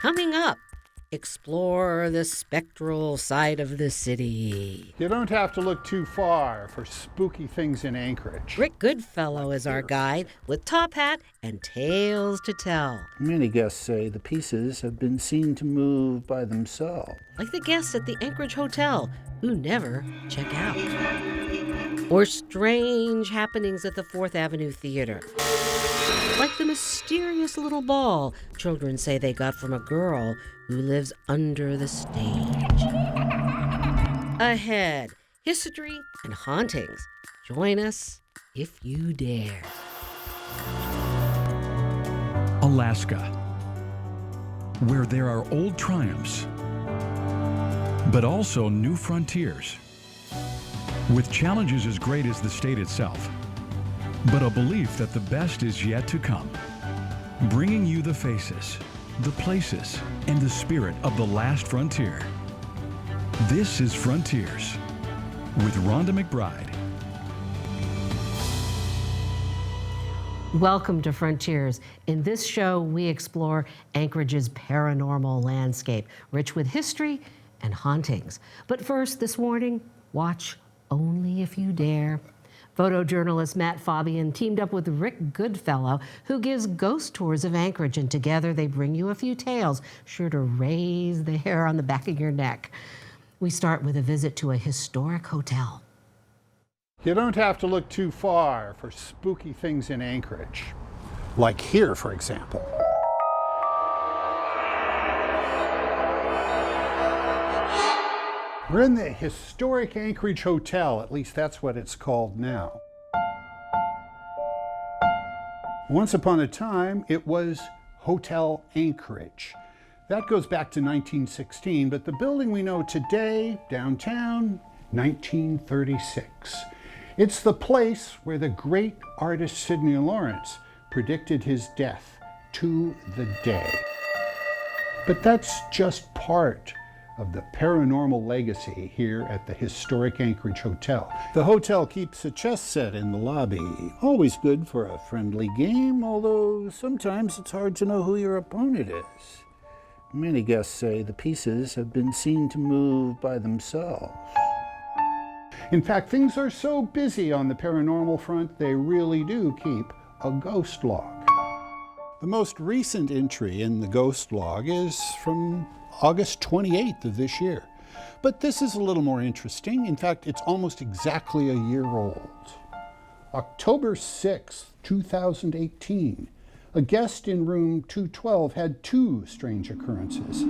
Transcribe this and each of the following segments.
Coming up, explore the spectral side of the city. You don't have to look too far for spooky things in Anchorage. Rick Goodfellow is our guide with top hat and tales to tell. Many guests say the pieces have been seen to move by themselves. Like the guests at the Anchorage Hotel, who never check out. Or strange happenings at the 4th Avenue Theater. Like the mysterious little ball children say they got from a girl who lives under the stage. Ahead, history and hauntings. Join us if you dare. Alaska, where there are old triumphs, but also new frontiers, with challenges as great as the state itself, but a belief that the best is yet to come, bringing you the faces, the places, and the spirit of the last frontier. This is Frontiers with Rhonda McBride. Welcome to Frontiers. In this show, we explore Anchorage's paranormal landscape, rich with history and hauntings. But first, this morning, watch Only If You Dare. Photojournalist Matt Fabian teamed up with Rick Goodfellow, who gives ghost tours of Anchorage, and together they bring you a few tales sure to raise the hair on the back of your neck. We start with a visit to a historic hotel. You don't have to look too far for spooky things in Anchorage. Like here, for example. We're in the historic Anchorage Hotel, at least that's what it's called now. Once upon a time, it was Hotel Anchorage. That goes back to 1916, but the building we know today, downtown, 1936. It's the place where the great artist Sidney Lawrence predicted his death to the day. But that's just part of the paranormal legacy here at the historic Anchorage Hotel. The hotel keeps a chess set in the lobby, always good for a friendly game, although sometimes it's hard to know who your opponent is. Many guests say the pieces have been seen to move by themselves. In fact, things are so busy on the paranormal front, they really do keep a ghost log. The most recent entry in the ghost log is from August 28th of this year. But this is a little more interesting. In fact, it's almost exactly a year old. October 6th, 2018, a guest in room 212 had two strange occurrences.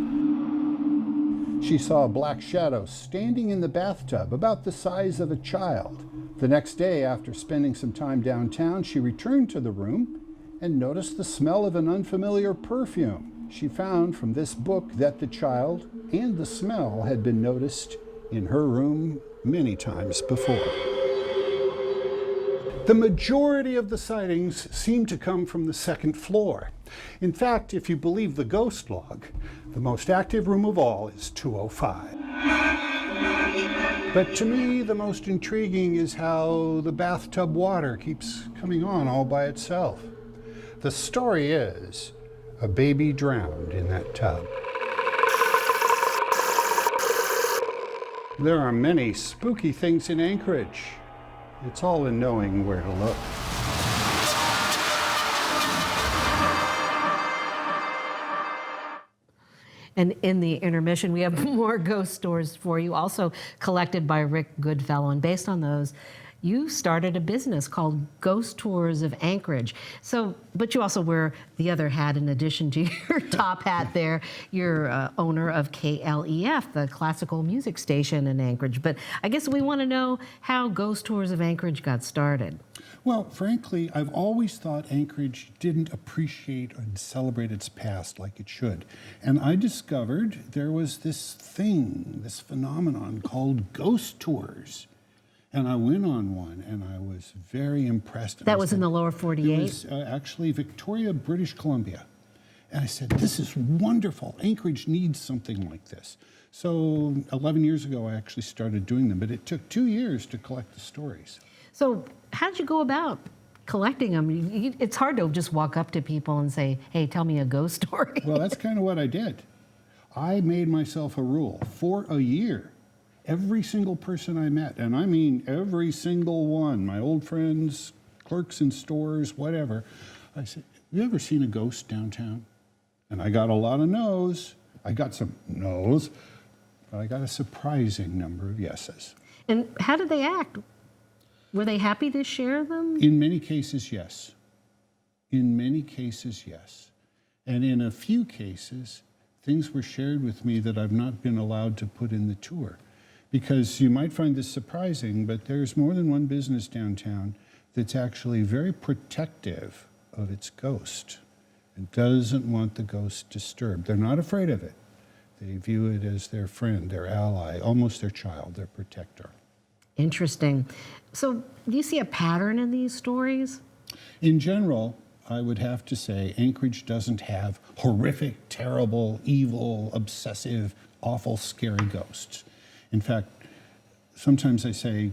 She saw a black shadow standing in the bathtub about the size of a child. The next day, after spending some time downtown, she returned to the room and noticed the smell of an unfamiliar perfume. She found from this book that the child and the smell had been noticed in her room many times before. The majority of the sightings seem to come from the second floor. In fact, if you believe the ghost log, the most active room of all is 205. But to me, the most intriguing is how the bathtub water keeps coming on all by itself. The story is, a baby drowned in that tub. There are many spooky things in Anchorage. It's all in knowing where to look. And in the intermission, we have more ghost stories for you, also collected by Rick Goodfellow. And based on those, you started a business called Ghost Tours of Anchorage. So, but you also wear the other hat in addition to your top hat there. You're owner of KLEF, the classical music station in Anchorage. But I guess we want to know how Ghost Tours of Anchorage got started. Well, frankly, I've always thought Anchorage didn't appreciate and celebrate its past like it should. And I discovered there was this thing, this phenomenon called ghost tours. And I went on one, and I was very impressed. That was in the lower 48? It was actually Victoria, British Columbia. And I said, this is wonderful. Anchorage needs something like this. So 11 years ago, I actually started doing them, but it took 2 years to collect the stories. So how did you go about collecting them. It's hard to just walk up to people and say, hey, tell me a ghost story. Well, that's kind of what I did. I made myself a rule for a year. Every single person I met, and I mean every single one, my old friends, clerks in stores, whatever, I said, have you ever seen a ghost downtown? And I got a lot of no's. I got some no's, but I got a surprising number of yeses. And how did they act? Were they happy to share them? In many cases, yes. In many cases, yes. And in a few cases, things were shared with me that I've not been allowed to put in the tour. Because you might find this surprising, but there's more than one business downtown that's actually very protective of its ghost and doesn't want the ghost disturbed. They're not afraid of it. They view it as their friend, their ally, almost their child, their protector. Interesting. So do you see a pattern in these stories? In general, I would have to say Anchorage doesn't have horrific, terrible, evil, obsessive, awful, scary ghosts. In fact, sometimes I say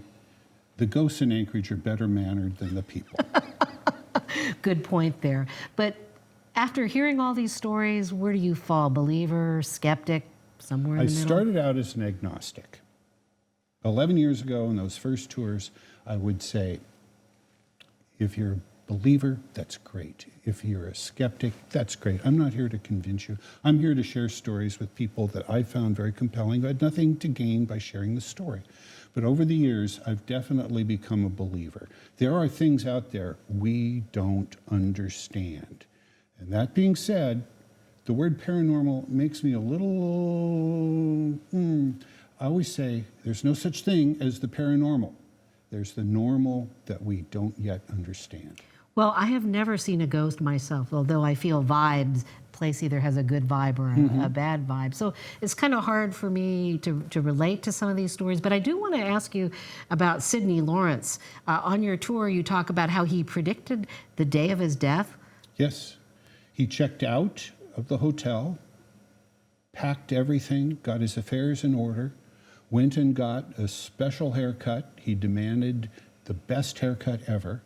the ghosts in Anchorage are better mannered than the people. Good point there. But after hearing all these stories, where do you fall? Believer, skeptic, somewhere in the middle? I started out as an agnostic. 11 years ago in those first tours, I would say, if you're a believer, that's great. If you're a skeptic, that's great. I'm not here to convince you. I'm here to share stories with people that I found very compelling. I had nothing to gain by sharing the story. But over the years, I've definitely become a believer. There are things out there we don't understand. And that being said, the word paranormal makes me a little, I always say there's no such thing as the paranormal. There's the normal that we don't yet understand. Well, I have never seen a ghost myself, although I feel vibes. Place either has a good vibe or a bad vibe. So it's kind of hard for me to relate to some of these stories. But I do want to ask you about Sidney Lawrence. On your tour, you talk about how he predicted the day of his death. Yes. He checked out of the hotel, packed everything, got his affairs in order, went and got a special haircut. He demanded the best haircut ever,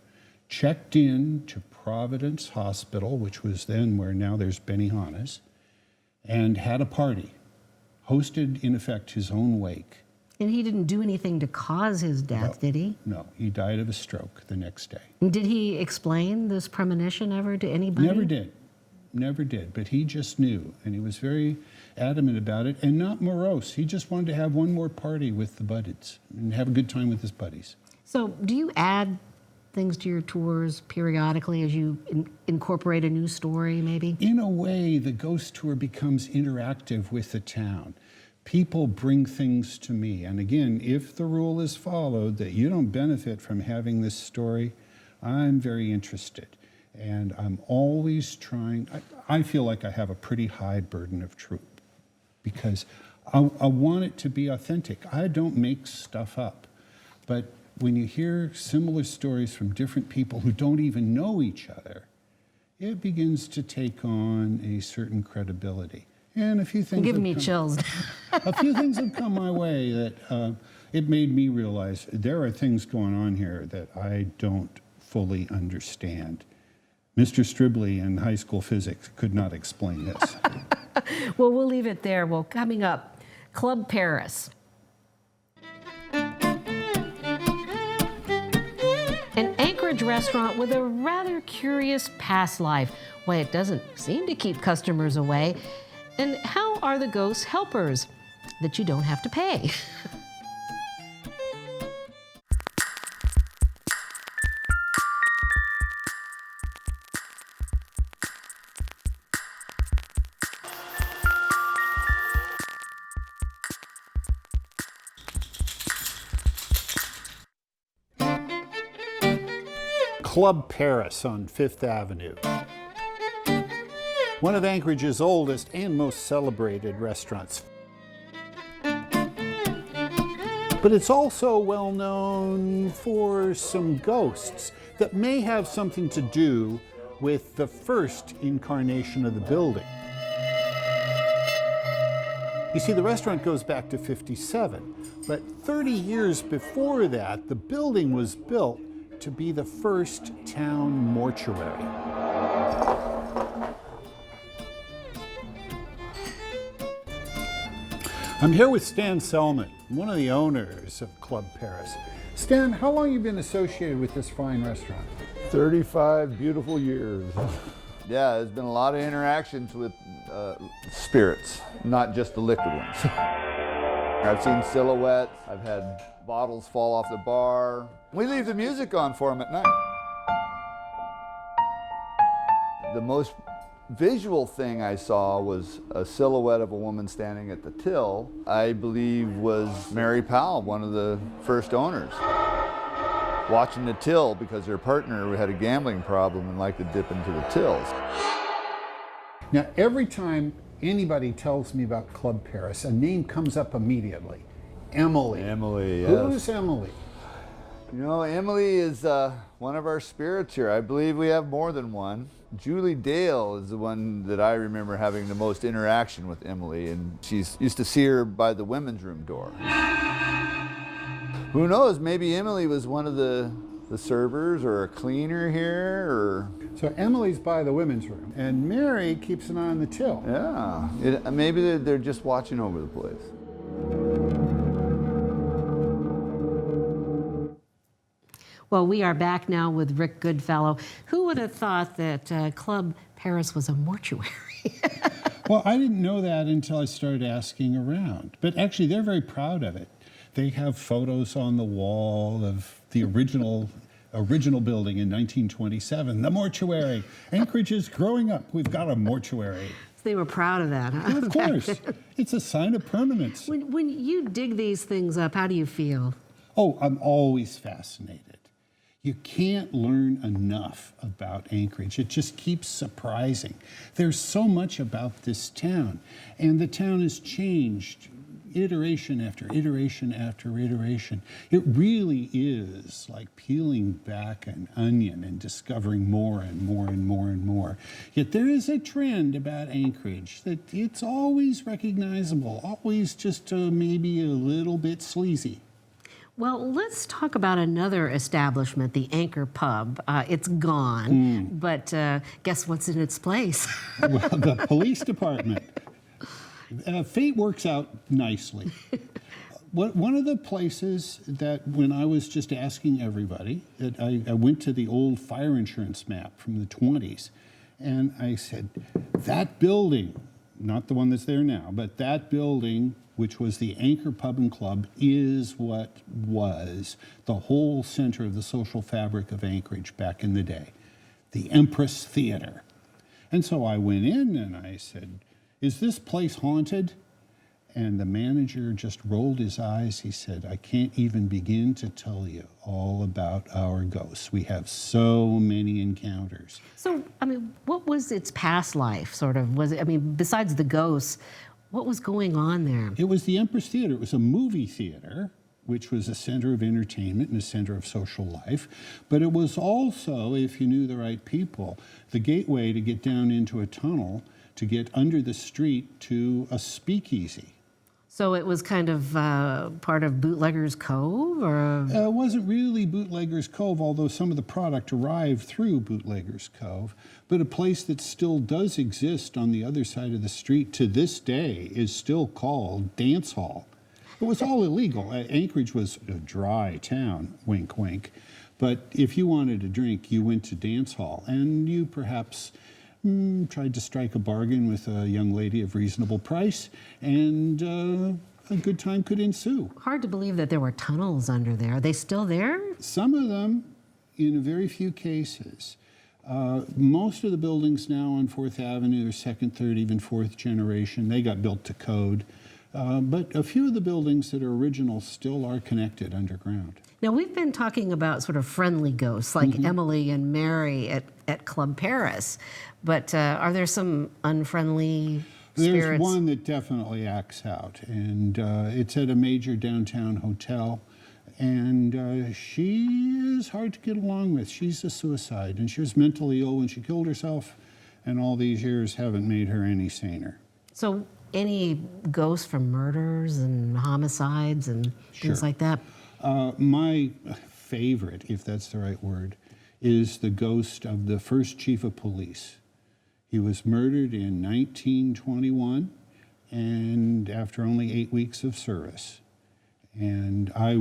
checked in to Providence Hospital, which was then where now there's Benihana's, and had a party, hosted, in effect, his own wake. And he didn't do anything to cause his death, did he? No, he died of a stroke the next day. And did he explain this premonition ever to anybody? Never did, but he just knew, and he was very adamant about it, and not morose. He just wanted to have one more party with the buddies and have a good time with his buddies. So do you add things to your tours periodically as you incorporate a new story, maybe? In a way, the ghost tour becomes interactive with the town. People bring things to me, and again, if the rule is followed that you don't benefit from having this story, I'm very interested. And I'm always trying, I feel like I have a pretty high burden of truth because I want it to be authentic. I don't make stuff up. But when you hear similar stories from different people who don't even know each other, it begins to take on a certain credibility. And a few things Give me chills. a few things have come my way that it made me realize there are things going on here that I don't fully understand. Mr. Stribley in high school physics could not explain this. Well, we'll leave it there. Well, coming up, Club Paris. An Anchorage restaurant with a rather curious past life, why it doesn't seem to keep customers away, and how are the ghosts helpers that you don't have to pay? Club Paris on Fifth Avenue. One of Anchorage's oldest and most celebrated restaurants. But it's also well known for some ghosts that may have something to do with the first incarnation of the building. You see, the restaurant goes back to '57, but 30 years before that, the building was built to be the first town mortuary. I'm here with Stan Selman, one of the owners of Club Paris. Stan, how long have you been associated with this fine restaurant? 35 beautiful years. Yeah, there's been a lot of interactions with spirits, not just the liquid ones. I've seen silhouettes, I've had bottles fall off the bar. We leave the music on for them at night. The most visual thing I saw was a silhouette of a woman standing at the till. I believe was Mary Powell, one of the first owners. Watching the till because her partner had a gambling problem and liked to dip into the tills. Now, every time anybody tells me about Club Paris, a name comes up immediately. Emily. Emily, yes. Who's Emily? You know, Emily is one of our spirits here. I believe we have more than one. Julie Dale is the one that I remember having the most interaction with Emily, and she's used to see her by the women's room door. Who knows, maybe Emily was one of the servers or a cleaner here, or... So Emily's by the women's room, and Mary keeps an eye on the till. Yeah, maybe they're just watching over the place. Well, we are back now with Rick Goodfellow. Who would have thought that Club Paris was a mortuary? Well, I didn't know that until I started asking around. But actually, they're very proud of it. They have photos on the wall of the original building in 1927, the mortuary. Anchorage is growing up. We've got a mortuary. They were proud of that, huh? Of course. It's a sign of permanence. When you dig these things up, how do you feel? Oh, I'm always fascinated. You can't learn enough about Anchorage. It just keeps surprising. There's so much about this town, and the town has changed iteration after iteration after iteration. It really is like peeling back an onion and discovering more and more and more and more. Yet there is a trend about Anchorage that it's always recognizable, always just maybe a little bit sleazy. Well, let's talk about another establishment, the Anchor Pub. It's gone, but guess what's in its place? Well, the police department. Fate works out nicely. One of the places that when I was just asking everybody, that I went to the old fire insurance map from the 20s, and I said, that building, not the one that's there now, but that building, which was the Anchor Pub and Club, is what was the whole center of the social fabric of Anchorage back in the day, the Empress Theater. And so I went in and I said, is this place haunted? And the manager just rolled his eyes. He said, I can't even begin to tell you all about our ghosts. We have so many encounters. So, I mean, what was its past life, sort of? Was it, I mean, besides the ghosts, what was going on there? It was the Empress Theater. It was a movie theater, which was a center of entertainment and a center of social life. But it was also, if you knew the right people, the gateway to get down into a tunnel to get under the street to a speakeasy. So it was kind of part of Bootlegger's Cove, or? It wasn't really Bootlegger's Cove, although some of the product arrived through Bootlegger's Cove. But a place that still does exist on the other side of the street to this day is still called Dance Hall. It was all illegal. Anchorage was a dry town, wink, wink. But if you wanted a drink, you went to Dance Hall, and you perhaps tried to strike a bargain with a young lady of reasonable price, and a good time could ensue. Hard to believe that there were tunnels under there. Are they still there? Some of them, in a very few cases. Most of the buildings now on 4th Avenue are second, third, even fourth generation. They got built to code. But a few of the buildings that are original still are connected underground. Now, we've been talking about sort of friendly ghosts like Emily and Mary at Club Paris, but are there some unfriendly spirits? There's one that definitely acts out, and it's at a major downtown hotel, and she is hard to get along with. She's a suicide, and she was mentally ill when she killed herself, and all these years haven't made her any saner. So any ghosts from murders and homicides and things like that? My favorite, if that's the right word, is the ghost of the first chief of police. He was murdered in 1921, and after only 8 weeks of service. And I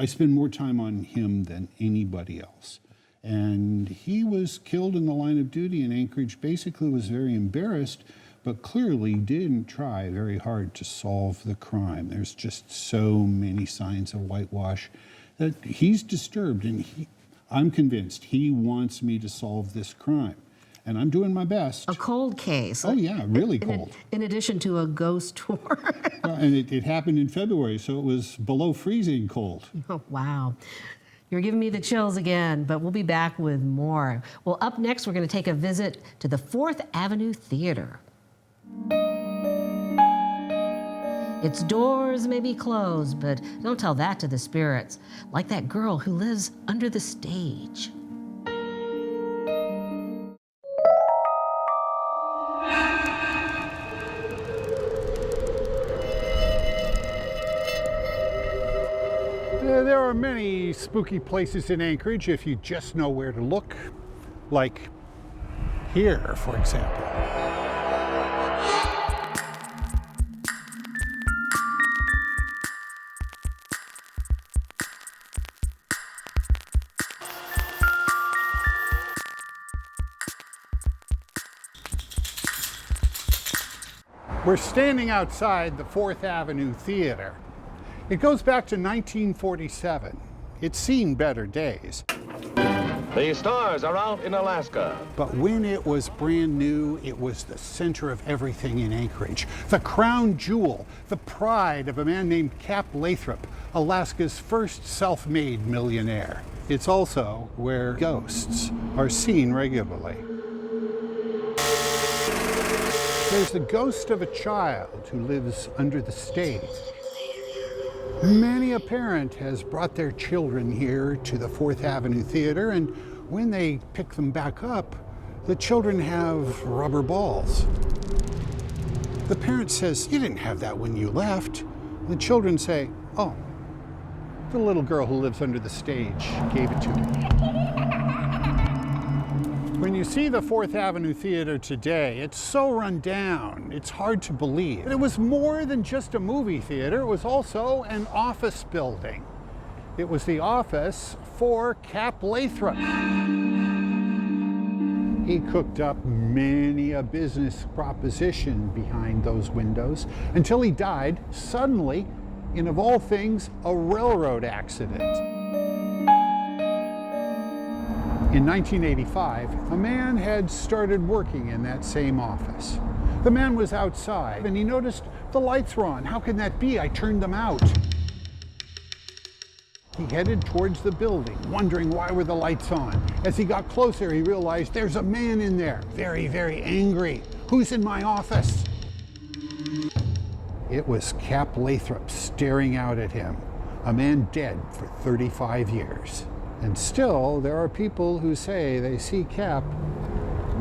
spend more time on him than anybody else. And he was killed in the line of duty in Anchorage, basically was very embarrassed, but clearly didn't try very hard to solve the crime. There's just so many signs of whitewash that he's disturbed, and I'm convinced he wants me to solve this crime. And I'm doing my best. A cold case. Oh yeah, really cold. In addition to a ghost tour. And it happened in February, so it was below freezing cold. Oh, wow. You're giving me the chills again, but we'll be back with more. Well, up next, we're going to take a visit to the 4th Avenue Theater. Its doors may be closed, but don't tell that to the spirits, like that girl who lives under the stage. There are many spooky places in Anchorage if you just know where to look, like here, for example. We're standing outside the 4th Avenue Theater. It goes back to 1947. It's seen better days. The stars are out in Alaska. But when it was brand new, it was the center of everything in Anchorage. The crown jewel, the pride of a man named Cap Lathrop, Alaska's first self-made millionaire. It's also where ghosts are seen regularly. There's the ghost of a child who lives under the stage. Many a parent has brought their children here to the 4th Avenue Theater, and when they pick them back up, the children have rubber balls. The parent says, "You didn't have that when you left." The children say, "Oh, the little girl who lives under the stage gave it to me." When you see the 4th Avenue Theater today, it's so run down, it's hard to believe. But it was more than just a movie theater, it was also an office building. It was the office for Cap Lathrop. He cooked up many a business proposition behind those windows until he died suddenly in, of all things, a railroad accident. In 1985, a man had started working in that same office. The man was outside and he noticed the lights were on. How can that be? I turned them out. He headed towards the building, wondering why were the lights on. As he got closer, he realized there's a man in there, very, very angry. Who's in my office? It was Cap Lathrop staring out at him, a man dead for 35 years. And still, there are people who say they see Cap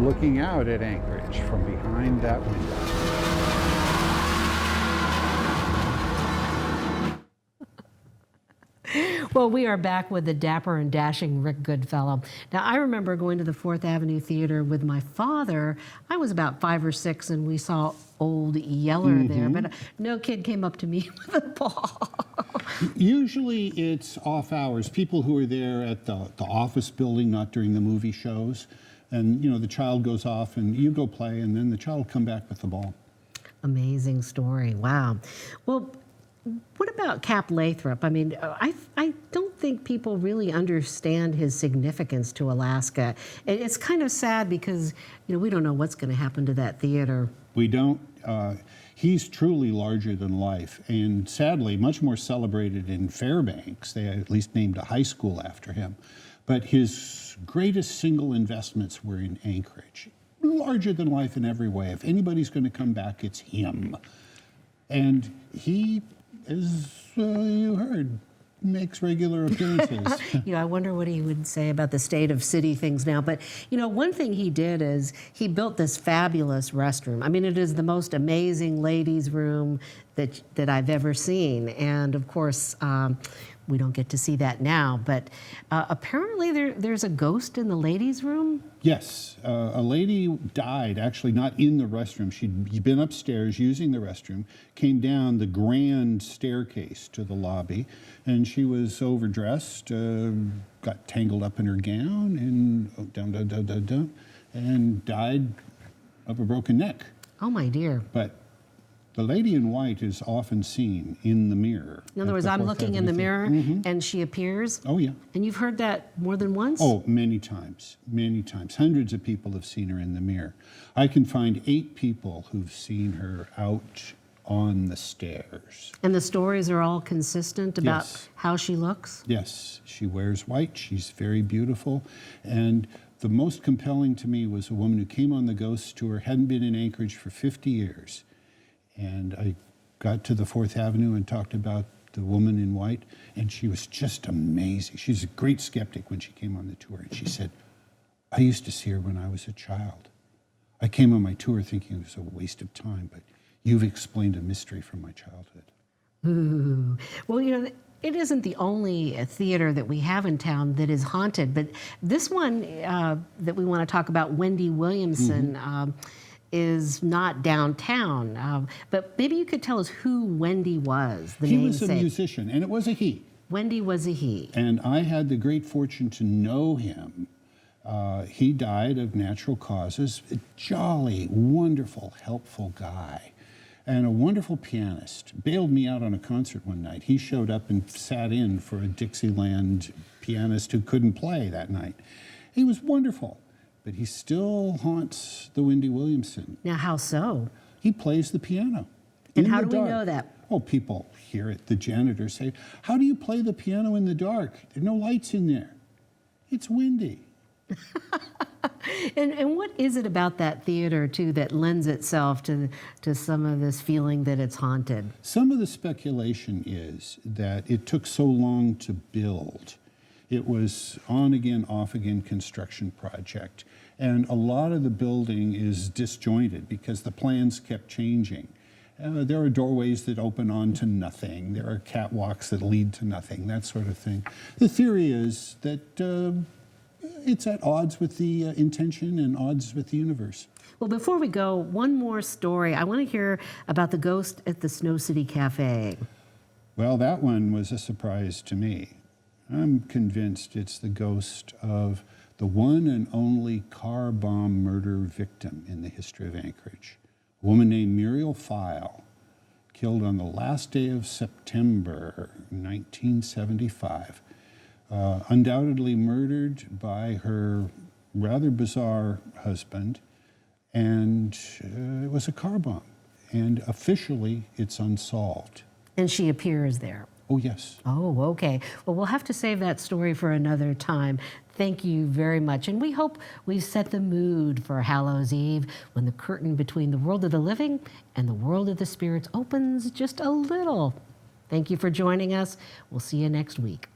looking out at Anchorage from behind that window. Well, we are back with the dapper and dashing Rick Goodfellow. Now, I remember going to the 4th Avenue Theater with my father. I was about 5 or 6, and we saw Old Yeller there, but no kid came up to me with a ball. Usually it's off hours, people who are there at the office building, not during the movie shows. And, you know, the child goes off and you go play, and then the child will come back with the ball. Amazing story. Wow. Well, what about Cap Lathrop? I mean, I don't think people really understand his significance to Alaska. It's kind of sad because, you know, we don't know what's going to happen to that theater. We don't. He's truly larger than life, and sadly, much more celebrated in Fairbanks. They at least named a high school after him. But his greatest single investments were in Anchorage. Larger than life in every way. If anybody's going to come back, it's him. And he, as you heard, makes regular appearances. You know, I wonder what he would say about the state of city things now. But, you know, one thing he did is he built this fabulous restroom. I mean, it is the most amazing ladies' room that I've ever seen. And, of course, We don't get to see that now, but apparently there's a ghost in the ladies' room. Yes, a lady died, actually not in the restroom. She'd been upstairs using the restroom, came down the grand staircase to the lobby, and she was overdressed, got tangled up in her gown, and and died of a broken neck. Oh, my dear. But the lady in white is often seen in the mirror. In other words, I'm looking in the mirror and she appears. Oh, yeah. And you've heard that more than once? Oh, many times, many times. Hundreds of people have seen her in the mirror. I can find 8 people who've seen her out on the stairs. And the stories are all consistent about Yes. how she looks? Yes, she wears white. She's very beautiful. And the most compelling to me was a woman who came on the ghost tour, hadn't been in Anchorage for 50 years. And I got to the 4th Avenue and talked about the woman in white, and she was just amazing. She's a great skeptic when she came on the tour, and she said, I used to see her when I was a child. I came on my tour thinking it was a waste of time, but you've explained a mystery from my childhood. Ooh. Well, it isn't the only theater that we have in town that is haunted, but this one that we want to talk about, Wendy Williamson, is not downtown. But maybe you could tell us who Wendy was, the He namesake. was a musician, and it was a he. Wendy was a he. And I had the great fortune to know him. He died of natural causes. A jolly, wonderful, helpful guy. And a wonderful pianist. Bailed me out on a concert one night. He showed up and sat in for a Dixieland pianist who couldn't play that night. He was wonderful, but he still haunts the Wendy Williamson. Now, how so? He plays the piano. And in how the do we dark. know that? Oh, people hear it. The janitor say, how do you play the piano in the dark? There are no lights in there. It's windy. And what is it about that theater, too, that lends itself to some of this feeling that it's haunted? Some of the speculation is that it took so long to build. It was on again, off again construction project. And a lot of the building is disjointed because the plans kept changing. There are doorways that open onto nothing. There are catwalks that lead to nothing, that sort of thing. The theory is that it's at odds with the intention and odds with the universe. Well, before we go, one more story. I want to hear about the ghost at the Snow City Cafe. Well, that one was a surprise to me. I'm convinced it's the ghost of the one and only car bomb murder victim in the history of Anchorage. A woman named Muriel File, killed on the last day of September 1975. Undoubtedly murdered by her rather bizarre husband, and it was a car bomb. And officially, it's unsolved. And she appears there. Oh, yes. Oh, okay. Well, we'll have to save that story for another time. Thank you very much. And we hope we've set the mood for Hallows Eve when the curtain between the world of the living and the world of the spirits opens just a little. Thank you for joining us. We'll see you next week.